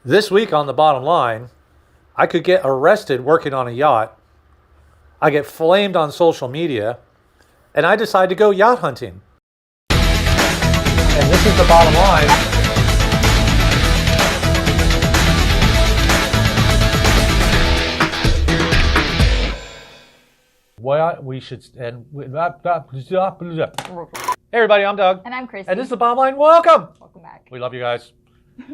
This week on The Bottom Line, I could get arrested working on a yacht. I get flamed on social media, and I decide to go yacht hunting. And this is The Bottom Line. What we should and hey everybody, I'm Doug. And I'm Christy. And this is The Bottom Line. Welcome. Welcome back. We love you guys.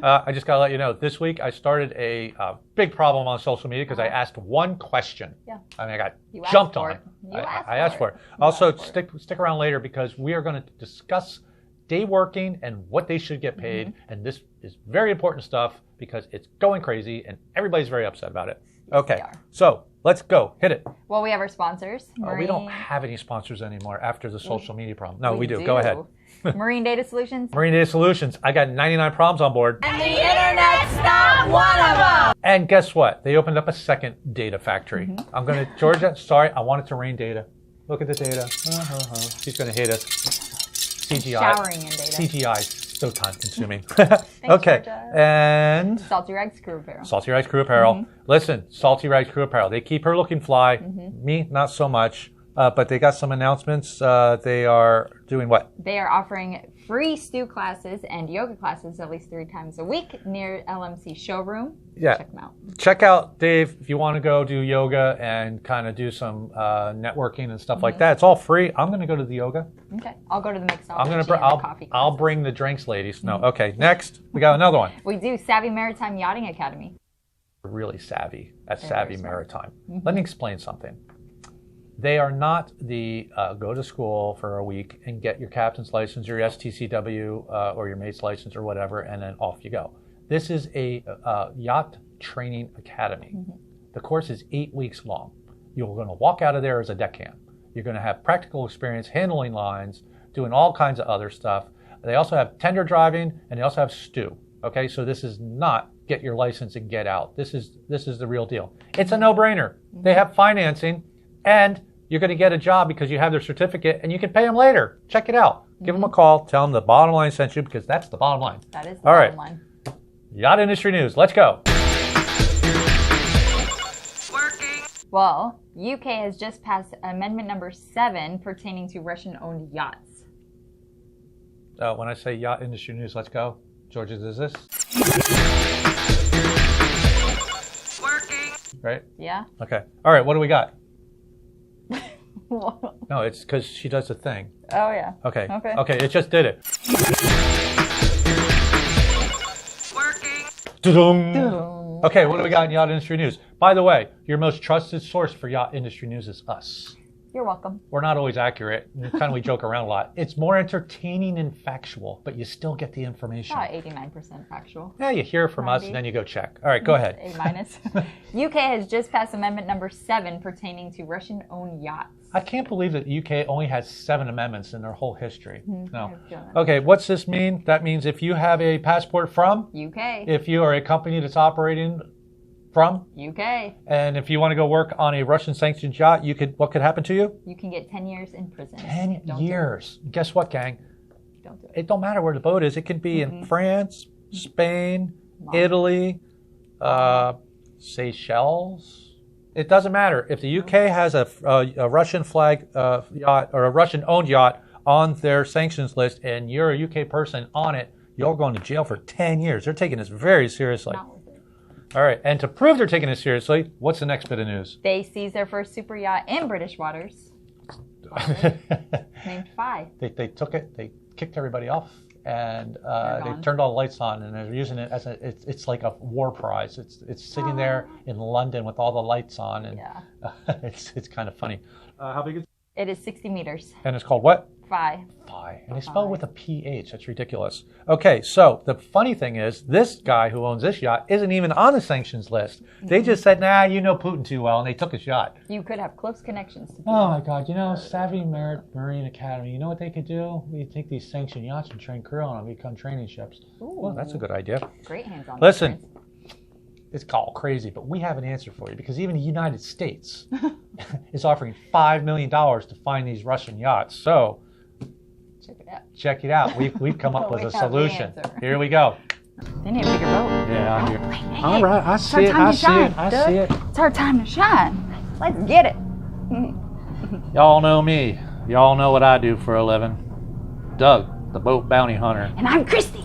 I just got to let you know, this week I started a big problem on social media because I asked one question. Yeah. I mean, I got You jumped asked for on. it. I asked for it. Also, stick around later because we are going to discuss day working and what they should get paid. Mm-hmm. And this is very important stuff because it's going crazy and everybody's very upset about it. Okay, so let's go. Hit it. Well, we have our sponsors. We don't have any sponsors anymore after the social media problem. No, we do. Go ahead. Marine Data Solutions. Marine Data Solutions. I got 99 problems on board. And the internet's not one of them. And guess what? They opened up a second data factory. Mm-hmm. I'm going to, Georgia, sorry, I want it to rain data. Look at the data. She's going to hate us. CGI. Showering in data. CGI. So time consuming. Thanks, okay. Georgia. And Saltee Rags Crew Apparel. Saltee Rags Crew Apparel. Mm-hmm. Listen, Saltee Rags Crew Apparel. They keep her looking fly. Mm-hmm. Me, not so much. But they got some announcements. They are doing what? They are offering free stew classes and yoga classes at least 3 times a week near LMC showroom. Yeah. Check them out. Check out Dave if you want to go do yoga and kind of do some networking and stuff like that. It's all free. I'm going to go to the yoga. Okay. I'll go to the mixology I'll bring the drinks, ladies. No. Okay. Next, we got another one. We do Savvy Maritime Yachting Academy. Really savvy. That's Savvy Maritime. Mm-hmm. Let me explain something. They are not the go to school for a week and get your captain's license or your STCW or your mate's license or whatever, and then off you go. This is a yacht training academy. Mm-hmm. The course is 8 weeks long. You're going to walk out of there as a deckhand. You're going to have practical experience handling lines, doing all kinds of other stuff. They also have tender driving, and they also have stew. Okay, so this is not get your license and get out. This is the real deal. It's a no-brainer. Mm-hmm. They have financing, and you're going to get a job because you have their certificate, and you can pay them later. Check it out. Mm-hmm. Give them a call. Tell them The Bottom Line sent you because that's the bottom line. That is the bottom line. Yacht industry news. Let's go. Working. Well, UK has just passed amendment number 7 pertaining to Russian-owned yachts. When I say yacht industry news, let's go. Georgia, does this? Working. Right? Yeah. Okay. All right. What do we got? No, it's because she does the thing. Oh, yeah. Okay. It just did it. Working. Da-dum. Okay, what do we got in yacht industry news? By the way, your most trusted source for yacht industry news is us. You're welcome. We're not always accurate. We joke around a lot. It's more entertaining and factual, but you still get the information. About 89% factual. Yeah, you hear it from us and then you go check. All right, go ahead. A-. UK has just passed amendment number 7 pertaining to Russian-owned yachts. I can't believe that the UK only has 7 amendments in their whole history. Mm-hmm. No. Okay, what's this mean? That means if you have a passport from UK, if you are a company that's operating from UK, and if you want to go work on a Russian sanctioned yacht, what could happen to you? You can get 10 years in prison. 10 years. Guess what, gang? Don't do it. It don't matter where the boat is. It can be in France, Spain, Italy, Seychelles. It doesn't matter. If the UK has a Russian flag yacht or a Russian owned yacht on their sanctions list and you're a UK person on it, you're going to jail for 10 years. They're taking this very seriously. All right, and to prove they're taking it seriously, what's the next bit of news? They seized their first super yacht in British waters, named Phi. They took it, they kicked everybody off, and they turned all the lights on, and they're using it as it's like a war prize. It's sitting there in London with all the lights on, and it's kind of funny. How big is it? It is 60 meters. And it's called what? Phi. And they spell it with a PH. That's ridiculous. Okay, so the funny thing is, this guy who owns this yacht isn't even on the sanctions list. Mm-hmm. They just said, nah, you know Putin too well, and they took his yacht. You could have close connections to Putin. Oh my God, Savvy Marine Academy, you know what they could do? We take these sanctioned yachts and train crew on them, become training ships. Ooh. Well, that's a good idea. Great hands-on. Listen, it's all crazy, but we have an answer for you because even the United States is offering $5 million to find these Russian yachts. So, check it out. Check it out. We've come up with a solution. Here we go. They need a bigger boat. Yeah, I hear. Hey, All right, I see it. I see it. It's our time to shine. Let's get it. Y'all know me. Y'all know what I do for a living. Doug, the boat bounty hunter. And I'm Christy.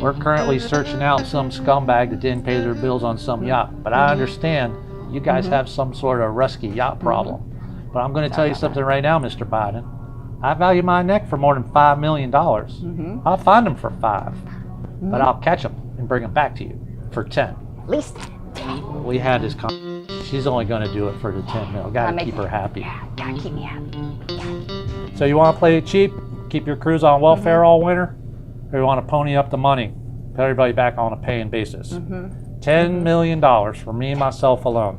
We're currently searching out some scumbag that didn't pay their bills on some yacht. But I understand you guys have some sort of rusty yacht problem. But I'm going to tell you something right now, Mr. Biden. I value my neck for more than $5 million. I'll find them for 5. But I'll catch them and bring them back to you for 10. At least 10. We had this conversation. She's only going to do it for the 10 mil. Got to keep her happy. Yeah, gotta keep me happy. So you want to play it cheap? Keep your crews on welfare all winter? Or you want to pony up the money? Put everybody back on a paying basis. $10 million for me and myself alone.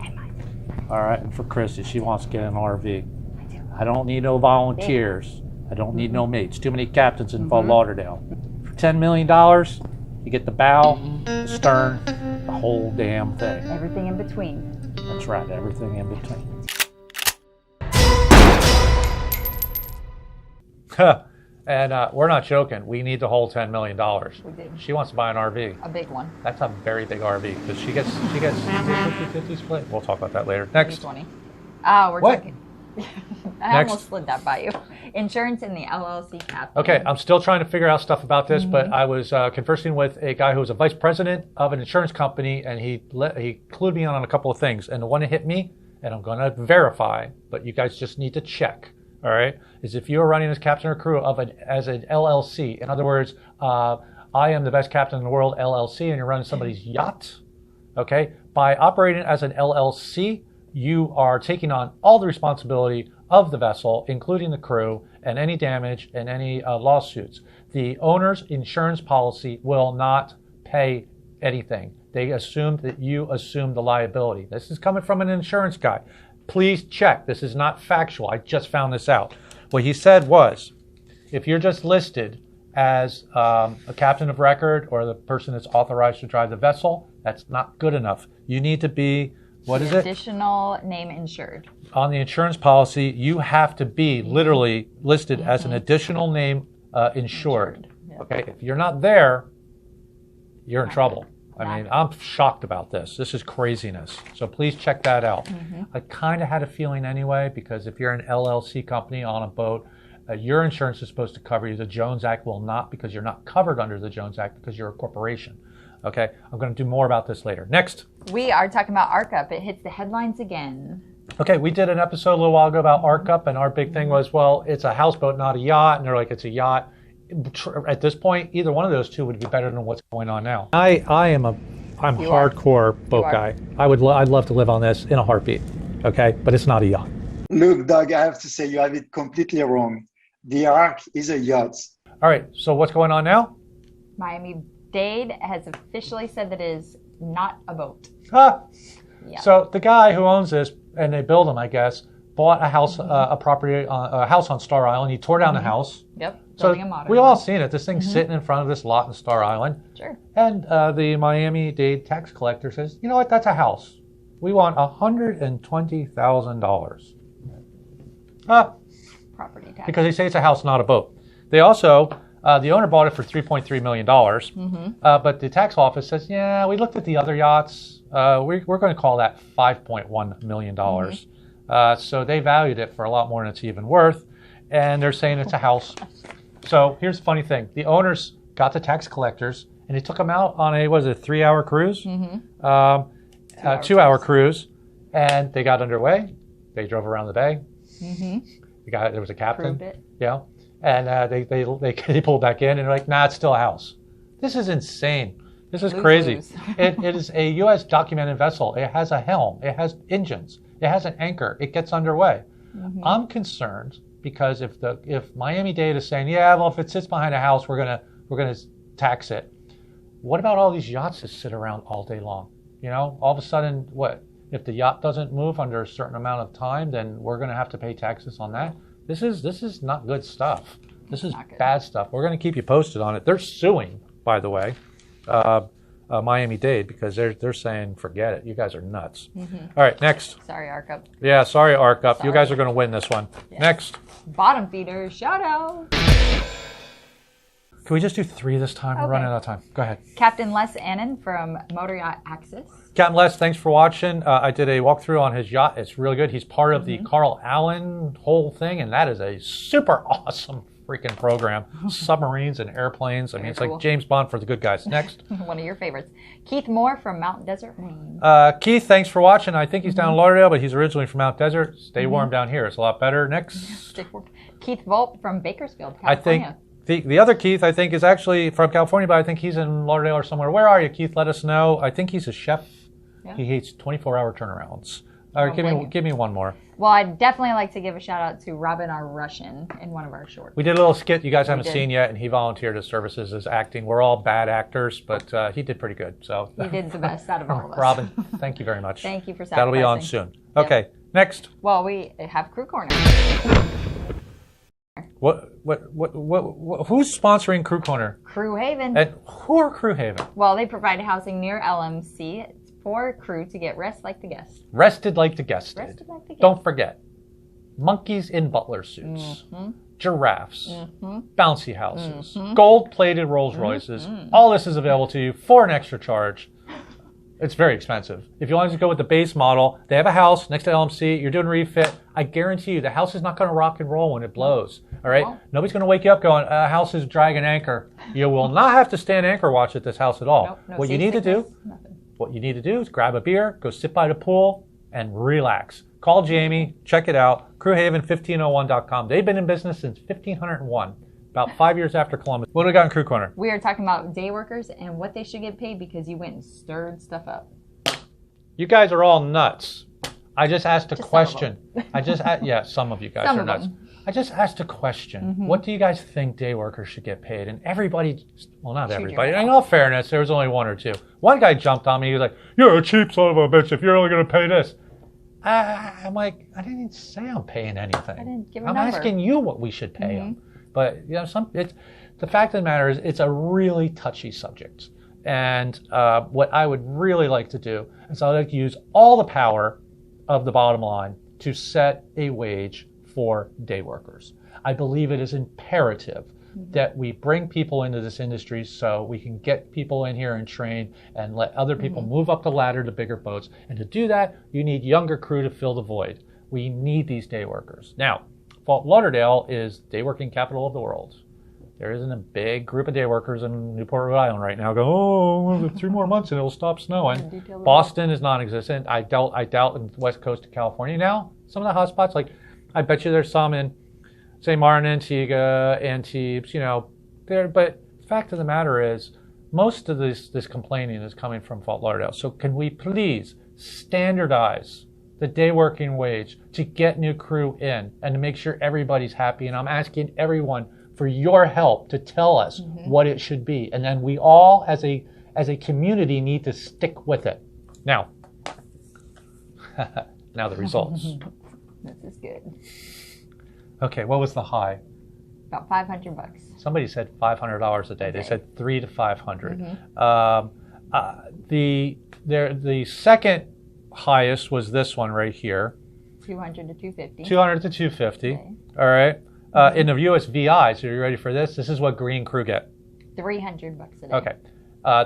All right, and for Chrissy, she wants to get an RV. I don't need no volunteers. I don't need no mates. Too many captains in Fort Lauderdale. For $10 million, you get the bow, the stern, the whole damn thing. Everything in between. That's right, everything in between. And we're not joking. We need the whole $10 million. We do. She wants to buy an RV. A big one. That's a very big RV because she gets 50-50 split. We'll talk about that later. Next. 20. We're What? talking. I almost slid that by you. Insurance in the LLC cap. Okay, I'm still trying to figure out stuff about this, but I was conversing with a guy who was a vice president of an insurance company, and he clued me in on a couple of things. And the one that hit me, and I'm going to verify, but you guys just need to check. All right, is if you are running as captain or crew of as an LLC. In other words, I am the best captain in the world LLC, and you're running somebody's yacht. Okay, by operating as an LLC, you are taking on all the responsibility of the vessel, including the crew, and any damage and any lawsuits. The owner's insurance policy will not pay anything. They assume that you assume the liability. This is coming from an insurance guy. Please check. This is not factual. I just found this out. What he said was, if you're just listed as a captain of record or the person that's authorized to drive the vessel, that's not good enough. You need to be, what is it? Additional name insured. On the insurance policy, you have to be literally listed as an additional name insured. Yep. Okay, if you're not there, you're in trouble. I mean, I'm shocked about this. This is craziness. So please check that out. I kind of had a feeling anyway, because if you're an LLC company on a boat, your insurance is supposed to cover you. The Jones Act will not, because you're not covered under the Jones Act because you're a corporation. Okay, I'm going to do more about this later. Next. We are talking about ARCUP. It hits the headlines again. Okay, we did an episode a little while ago about ARCUP, and our big thing was, well, it's a houseboat, not a yacht. And they're like, it's a yacht. At this point, either one of those two would be better than what's going on now. I'm hardcore boat guy. I'd love to live on this in a heartbeat. Okay, but it's not a yacht. Look, Doug, I have to say you have it completely wrong. The Ark is a yacht. All right, so what's going on now? Miami-Dade has officially said that it is not a boat. Ah. Yeah. So the guy who owns this, and they build them, I guess, bought a house, a house on Star Island. He tore down the house. Yep. So we all seen it. This thing's sitting in front of this lot in Star Island. Sure. And the Miami-Dade tax collector says, you know what, that's a house. We want $120,000. Property tax. Because they say it's a house, not a boat. They also, the owner bought it for $3.3 million. But the tax office says, yeah, we looked at the other yachts. We're going to call that $5.1 million. So they valued it for a lot more than it's even worth. And they're saying it's a house. So here's the funny thing. The owners got the tax collectors, and they took them out on a, 3-hour cruise? 2-hour cruise. And they got underway. They drove around the bay. There was a captain. Proved it. Yeah. And they pulled back in, and they're like, nah, it's still a house. This is insane. This is crazy. It is a U.S. documented vessel. It has a helm. It has engines. It has an anchor. It gets underway. I'm concerned because if Miami-Dade is saying, yeah, well, if it sits behind a house, we're gonna tax it. What about all these yachts that sit around all day long? You know, all of a sudden, what if the yacht doesn't move under a certain amount of time? Then we're gonna have to pay taxes on that. This is not good stuff. This is bad stuff. We're gonna keep you posted on it. They're suing, by the way, Miami-Dade, because they're saying, forget it. You guys are nuts. All right, next. Sorry, ARCUP. Yeah, sorry, ARCUP. You guys are going to win this one. Yeah. Next. Bottom feeders, shout out. Can we just do 3 this time? We're running out of time. Go ahead. Captain Les Annan from Motor Yacht Axis. Captain Les, thanks for watching. I did a walkthrough on his yacht. It's really good. He's part of the Carl Allen whole thing, and that is a super awesome freaking program. Submarines and airplanes. I mean, it's like James Bond for the good guys. Next. One of your favorites. Keith Moore from Mount Desert, Maine. Keith, thanks for watching. I think he's down in Lauderdale, but he's originally from Mount Desert. Stay warm down here. It's a lot better. Next. Keith Volp from Bakersfield, California. I think the other Keith, I think, is actually from California, but I think he's in Lauderdale or somewhere. Where are you, Keith? Let us know. I think he's a chef. Yeah. He hates 24-hour turnarounds. All right, give me one more. Well, I'd definitely like to give a shout out to Robin R. Russian in one of our shorts. We did a little skit you guys haven't seen yet, and he volunteered his services as acting. We're all bad actors, but he did pretty good. So he did the best out of all of us. Robin, thank you very much. Thank you for sacrificing. That'll be on soon. Okay, next. Well, we have Crew Corner. Who's sponsoring Crew Corner? Crew Haven. And who are Crew Haven? Well, they provide housing near LMC for crew to get rest like the guests. Rested like the guests did. Rested like the guests. Don't forget, monkeys in butler suits, giraffes, bouncy houses, gold-plated Rolls Royces. All this is available to you for an extra charge. It's very expensive. If you want to go with the base model, they have a house next to LMC. You're doing refit. I guarantee you the house is not going to rock and roll when it blows. All right? No. Nobody's going to wake you up going, house is dragging anchor. You will not have to stand anchor watch at this house at all. No What you need to do is grab a beer, go sit by the pool, and relax. Call Jamie. Check it out. Crewhaven1501.com. They've been in business since 1501. About 5 years after Columbus. What do we got in Crew Corner? We are talking about day workers and what they should get paid because you went and stirred stuff up. You guys are all nuts. I just asked a question. Some of you guys are nuts. I just asked a question. What do you guys think day workers should get paid? And everybody, well, not everybody. In all fairness, there was only one or two. One guy jumped on me. He was like, "You're a cheap son of a bitch if you're only going to pay this." I'm like, I didn't even say I'm paying anything. I didn't give a I'm number. asking you what we should pay them. But you know, the fact of the matter is, it's a really touchy subject. And what I would really like to do is I'd like to use all the power of the bottom line to set a wage for day workers. I believe it is imperative that we bring people into this industry so we can get people in here and train and let other people move up the ladder to bigger boats. And to do that, you need younger crew to fill the void. We need these day workers. Now, Fort Lauderdale is day working capital of the world. There isn't a big group of day workers in Newport, Rhode Island right now going, 3 more months and it'll stop snowing. Boston is non-existent. I doubt in the west coast of California now. Some of the hot spots, like I bet you there's some in St. Martin, Antigua, Antibes, there. But the fact of the matter is, most of this complaining is coming from Fort Lauderdale. So can we please standardize the day working wage to get new crew in and to make sure everybody's happy? And I'm asking everyone for your help to tell us what it should be. And then we all, as a community, need to stick with it. Now the results. This is good. Okay, what was the high? About $500. Somebody said $500 a day. They said $300 to $500. The second highest was this one right here. 200 to 250. 200 to 250. Okay. All right. In the USVI, so you're ready for this? This is what green crew get. $300 a day. Okay.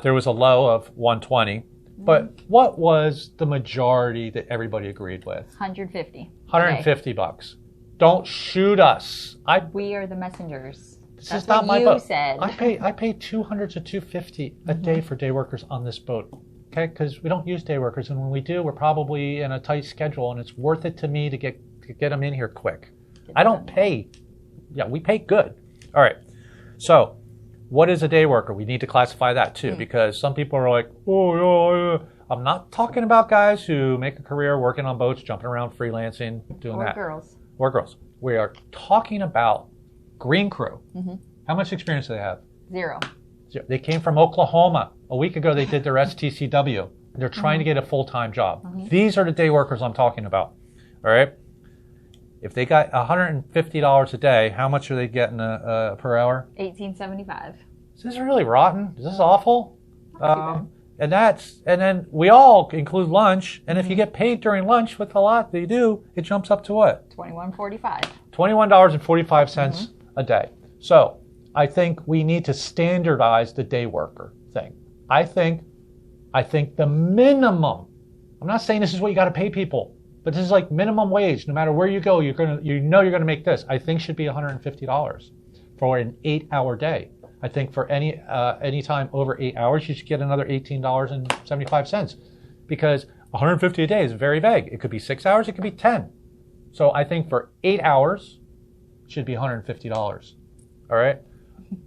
There was a low of 120. But what was the majority that everybody agreed with? 150. 150 bucks. Don't shoot us. We are the messengers. This That's is not what my boat. Said. I pay 200 to 250 a day for day workers on this boat. Okay, because we don't use day workers, and when we do, we're probably in a tight schedule, and it's worth it to me to get them in here quick. I don't pay. Yeah, we pay good. All right. So, what is a day worker? We need to classify that too, because some people are like, oh, yeah. I'm not talking about guys who make a career working on boats, jumping around, freelancing, doing that. Or girls. We are talking about green crew. How much experience do they have? Zero. They came from Oklahoma. A week ago, they did their STCW. They're trying to get a full-time job. These are the day workers I'm talking about. All right? If they got $150 a day, how much are they getting per hour? $18.75. Is this really rotten? Is this awful? And then we all include lunch. And if you get paid during lunch with a lot they do, it jumps up to what? $21.45. $21.45 a day. So I think we need to standardize the day worker thing. I think the minimum, I'm not saying this is what you got to pay people, but this is like minimum wage. No matter where you go, you're gonna make this. I think should be $150 for an 8-hour day. I think for any time over 8 hours, you should get another $18.75 because 150 a day is very vague. It could be 6 hours, it could be 10. So I think for 8 hours, it should be $150. All right.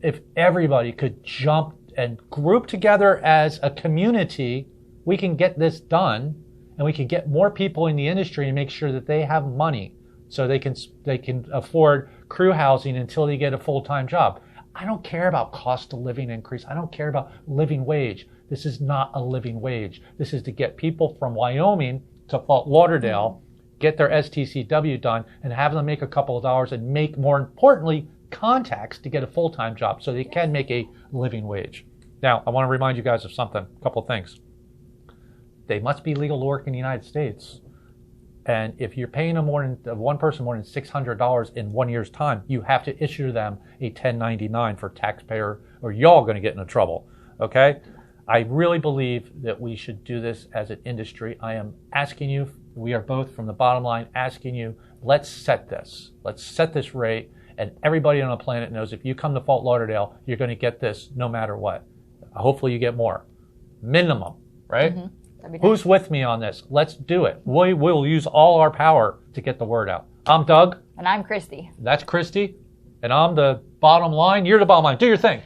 If everybody could jump and group together as a community, we can get this done, and we can get more people in the industry and make sure that they have money so they can afford crew housing until they get a full-time job. I don't care about cost of living increase. I don't care about living wage. This is not a living wage. This is to get people from Wyoming to Fort Lauderdale, get their STCW done, and have them make a couple of dollars and make, more importantly, contacts to get a full-time job so they can make a living wage. Now, I want to remind you guys of something, a couple of things. They must be legal to work in the United States. And if you're paying one person more than $600 in 1 year's time, you have to issue them a 1099 for taxpayer, or y'all going to get into trouble, okay? I really believe that we should do this as an industry. I am asking you, we are both from the bottom line asking you, let's set this rate, and everybody on the planet knows if you come to Fort Lauderdale, you're going to get this no matter what. Hopefully you get more. Minimum, right? Mm-hmm. Who's with me on this? Let's do it. We will use all our power to get the word out. I'm Doug. And I'm Christy. That's Christy. And I'm the bottom line. You're the bottom line. Do your thing.